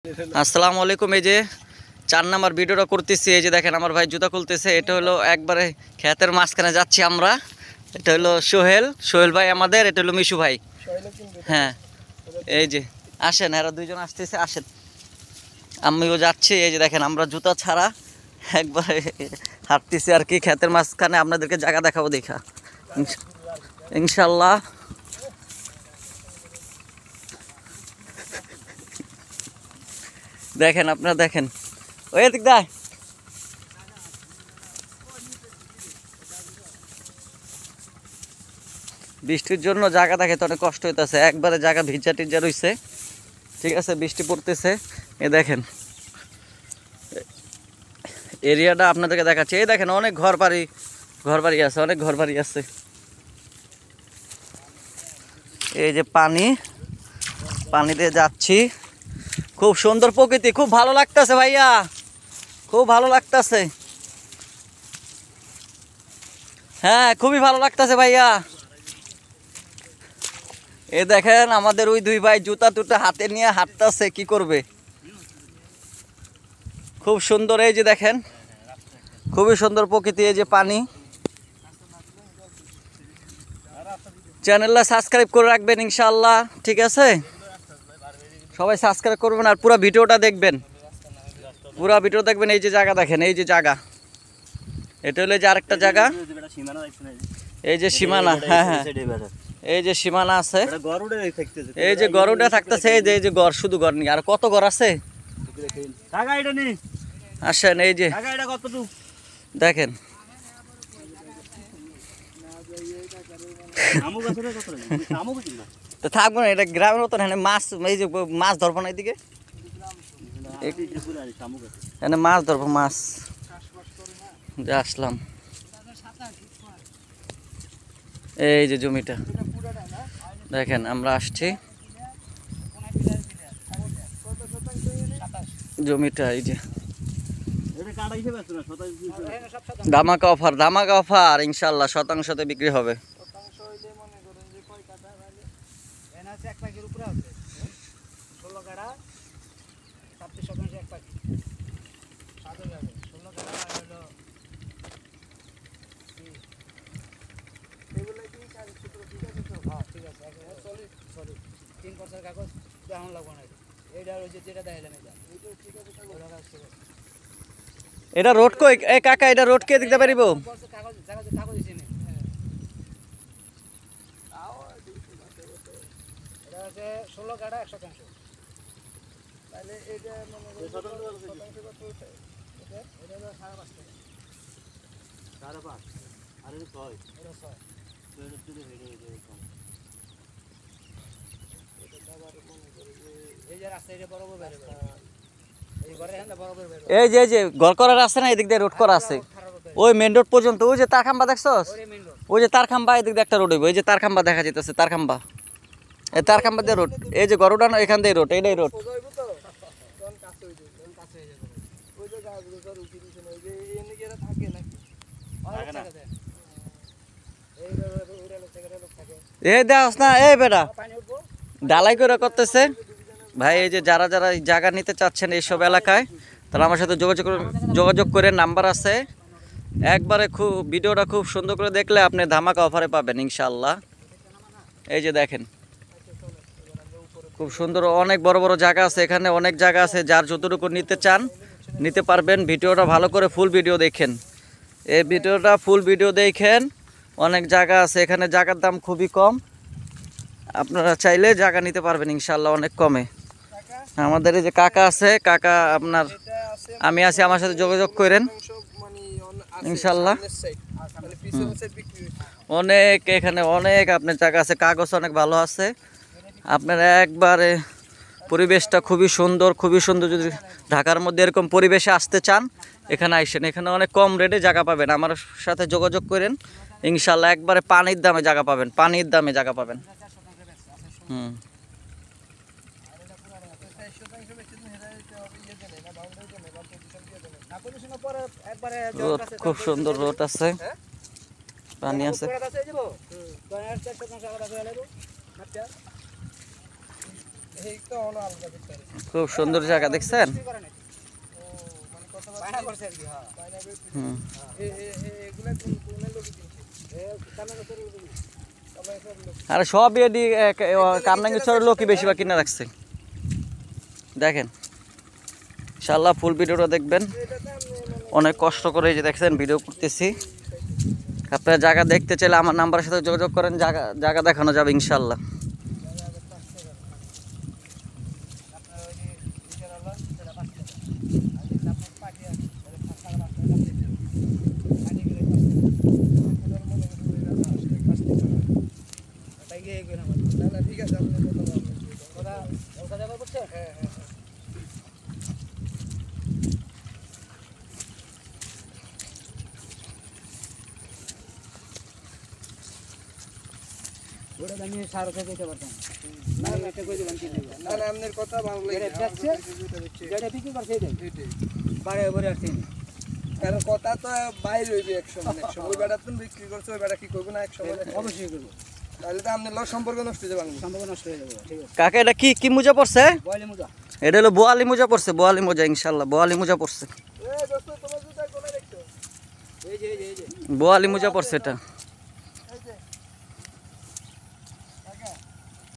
আসসালামু আলাইকুম। এই যে 4 নাম্বার ভিডিওটা করতেছি। এই যে দেখেন আমার ভাই জুতা খুলতেছে। এটা হলো একবারে ক্ষেতের মাঝখানে যাচ্ছি আমরা। এটা হলো সোহেল ভাই আমাদের, এটা হলো মিশু ভাই। হ্যাঁ, এই যে আসেন, এরা দুইজন আসতেছে, আসেন। আমিও যাচ্ছি। এই যে দেখেন আমরা জুতা ছাড়া একবারে হাঁটতেছি আর কি ক্ষেতের মাঝখানে। আপনাদেরকে জায়গা দেখাবো দেখা ইনশাল্লাহ। দেখেন আপনারা দেখেন, ওই দিক দা বৃষ্টির জন্য জায়গা দেখে তো অনেক কষ্ট হইতেছে, একবারে জায়গা ভিজা টিজা রইছে। ঠিক আছে, বৃষ্টি পড়তেছে। এ দেখেন এরিয়াটা আপনাদেরকে দেখাচ্ছি। এই দেখেন অনেক ঘর বাড়ি আছে, অনেক ঘর বাড়ি আছে। এই যে পানিতে যাচ্ছি, খুব সুন্দর প্রকৃতি, খুব ভালো লাগতেছে ভাইয়া, খুব ভালো লাগতেছে। হ্যাঁ, খুবই ভালো লাগতেছে ভাইয়া। এই দেখেন আমাদের ওই দুই ভাই জুতা টুটা হাতে নিয়ে হাঁটতেছে, কি করবে। খুব সুন্দর, এই যে দেখেন খুবই সুন্দর প্রকৃতি। এই যে পানি। চ্যানেলটা সাবস্ক্রাইব করে রাখবেন ইনশাআল্লাহ, ঠিক আছে? সবাই সাবস্ক্রাইব করবেন আর পুরো ভিডিওটা দেখবেন, পুরো ভিডিও দেখবেন। এই যে জায়গা দেখেন, এই যে জায়গা, এটা হলো যে আরেকটা জায়গা, এই যে সীমানা। হ্যাঁ হ্যাঁ, এই যে সীমানা আছে, এই যে গরুটা থাকতেছে, এই যে গড়, শুধু গড় নেই, আর কত গড় আছে আসেন। এই যে দেখেন তো থাকবো না, এটা গ্রামের মতন। হ্যাঁ মাছ, এই যে মাছ ধরবো না, এদিকে এখানে মাছ ধরবো, মাছ যে আসলাম। এই যে জমিটা দেখেন, আমরা আসছি জমিটা। এই যে ধামাকা অফার ইনশাল্লাহ, শতাংশতে বিক্রি হবে। এটা রোড কই এ কাকা, এটা রোড কে দেখতে পারিব? এই যে ঘর করার আছে না, এদিক দিয়ে রোড করা আছে, ওই মেন রোড পর্যন্ত। ওই যে তার খাম্বা দেখছস, ওই যে তার খাম্বা, এদিক দিয়ে একটা রোড হইব। এই যে তার খাম্বা দেখা যেতেছে, তার খাম্বা, এই তার খাম্বা দিয়ে রোড। এই যে গরুটা এখান দিয়ে রোড, এইটাই রোড। এই দেখস না, এই বেটা ডালাই করে করতেছে ভাই। এই যে যারা জায়গা নিতে চাচ্ছেন এইসব এলাকায়, তারা আমার সাথে যোগাযোগ করে, নাম্বার আছে। একবারে খুব ভিডিওটা খুব সুন্দর করে দেখলে আপনি ধামাকা অফারে পাবেন ইনশাআল্লাহ। এই যে দেখেন খুব সুন্দর, অনেক বড় বড় জায়গা আছে এখানে, অনেক জায়গা আছে। যার যতটুকু নিতে চান নিতে পারবেন। ভিডিওটা ভালো করে ফুল ভিডিও দেখেন, এই ভিডিওটা ফুল ভিডিও দেখেন। অনেক জায়গা আছে এখানে, জায়গার দাম খুবই কম। আপনারা চাইলে জায়গা নিতে পারবেন ইনশাআল্লাহ অনেক কমে। আমাদের এই যে কাকা আছে, কাকা আপনার, আমি আছি, আমার সাথে যোগাযোগ করেন ইনশাআল্লাহ। অনেক এখানে অনেক আপনার জায়গা আছে, কাগজ অনেক ভালো আছে। আপনারা একবারে পরিবেশটা খুবই সুন্দর। যদি ঢাকার মধ্যে এরকম পরিবেশে আসতে চান, এখানে আইসেন। এখানে অনেক কম রেটে জায়গা পাবেন। আমার সাথে যোগাযোগ করেন ইনশাআল্লাহ, একবারে পানির দামে জায়গা পাবেন, পানির দামে জায়গা পাবেন। রোড খুব সুন্দর, রোড আছে, পানি আছে। খুব সুন্দর জায়গা দেখছেন। হুম। আরে সব এডি কামরাঙ্গীরচরের লোকই বেশিরভাগ কিনে রাখছে। দেখেন ইনশাআল্লাহ ফুল ভিডিওটা দেখবেন। অনেক কষ্ট করে এই যে দেখছেন ভিডিও করতেছি। আপনারা জায়গা দেখতে চাইলে আমার নাম্বারের সাথে যোগাযোগ করেন, জায়গা দেখানো যাবে ইনশাআল্লাহ। কথা তো বাইরে হইবে একসময়, ওই বেটা তুমি বিক্রি করছো, ওই বেটা কি করবো না একসময়? অবশ্যই করবো। তাহলে তো আপনার লোক সম্পর্ক নষ্ট হয়ে যাবে, সম্পর্ক নষ্ট হয়ে যাবে। ঠিক আছে কাকা, এটা কি কি মোজা পড়ছে? বয়লি মোজা। এটা হলো বোয়ালি মোজা পড়ছে, বোয়ালি মোজা ইনশাআল্লাহ বোয়ালি মোজা পড়ছে, এই দোস্ত তোমার জুতা কোথায় রাখছো? এই যে বোয়ালি মোজা পড়ছে এটা।